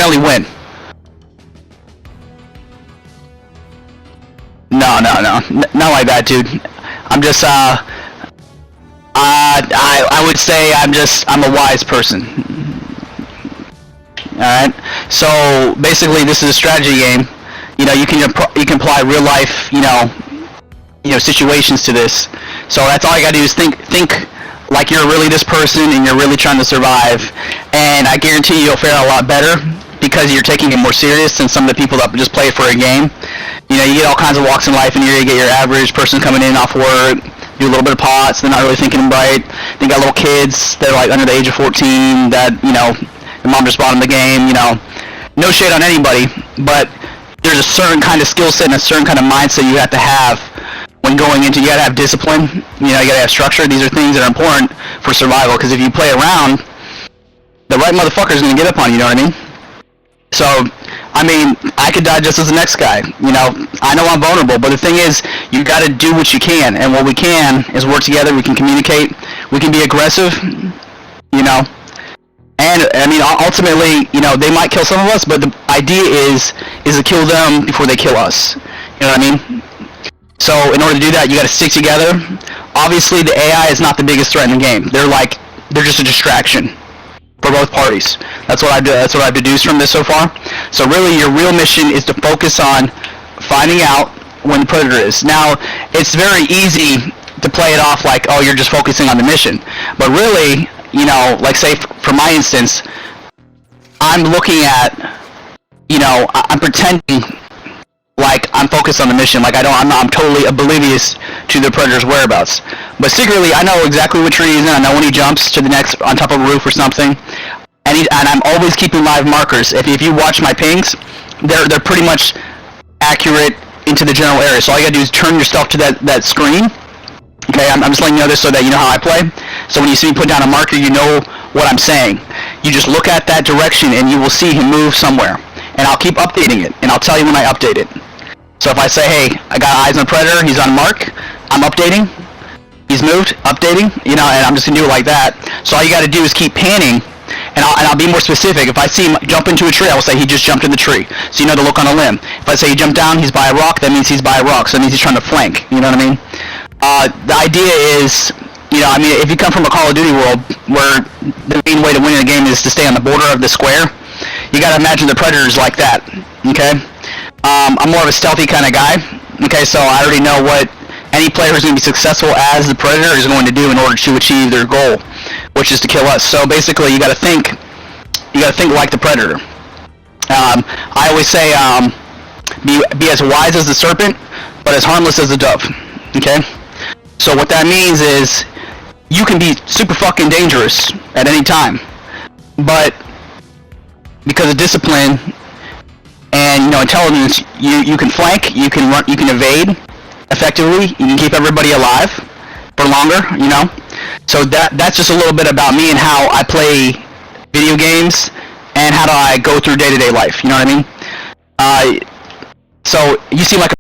only win. No, not like that, dude. I'm just I would say I'm a wise person. All right. So basically, this is a strategy game. You know, you can apply real life, situations to this. So that's all you gotta do is think like you're really this person and you're really trying to survive. And I guarantee you'll fare a lot better because you're taking it more serious than some of the people that just play it for a game. You know, you get all kinds of walks in life, and you get your average person coming in off work, do a little bit of pots, they're not really thinking right. They got little kids that are like under the age of 14 that, the mom just bought them the game, No shade on anybody, but there's a certain kind of skill set and a certain kind of mindset you have to have when going into, you gotta have discipline, you gotta have structure. These are things that are important for survival, because if you play around, the right motherfucker's gonna get up on you, you know what I mean? So, I could die just as the next guy. I know I'm vulnerable, but the thing is, you got to do what you can, and what we can is work together. We can communicate. We can be aggressive. And ultimately, they might kill some of us, but the idea is to kill them before they kill us. You know what I mean? So, in order to do that, you got to stick together. Obviously, the AI is not the biggest threat in the game. They're just a distraction for both parties. That's what I've deduced from this so far. So really, your real mission is to focus on finding out when the predator is. Now, it's very easy to play it off like, oh, you're just focusing on the mission. But really, like say for my instance, I'm looking at, I'm pretending like I'm focused on the mission, like I'm totally oblivious to the predator's whereabouts. But secretly, I know exactly what tree he's in. I know when he jumps to the next, on top of a roof or something. And I'm always keeping live markers. If you watch my pings, they're pretty much accurate into the general area. So all you gotta do is turn yourself to that screen. Okay, I'm just letting you know this so that you know how I play. So when you see me put down a marker, you know what I'm saying. You just look at that direction and you will see him move somewhere. And I'll keep updating it, and I'll tell you when I update it. So if I say, hey, I got eyes on predator, he's on mark, I'm updating, he's moved, updating, and I'm just gonna do it like that. So all you gotta do is keep panning, and I'll be more specific. If I see him jump into a tree, I will say he just jumped in the tree, so you know to look on a limb. If I say he jumped down, he's by a rock, that means he's by a rock, so that means he's trying to flank, you know what I mean? The idea is, if you come from a Call of Duty world where the main way to win in a game is to stay on the border of the square, you gotta imagine the predators like that, okay? I'm more of a stealthy kind of guy, okay, so I already know what any player who's going to be successful as the predator is going to do in order to achieve their goal, which is to kill us. So basically, you got to think like the predator. I always say, be as wise as the serpent, but as harmless as the dove, okay? So what that means is, you can be super fucking dangerous at any time, but because of discipline and intelligence, you can flank, you can run, you can evade effectively, you can keep everybody alive for longer, So that's just a little bit about me and how I play video games and how do I go through day-to-day life, you know what I mean? So you seem like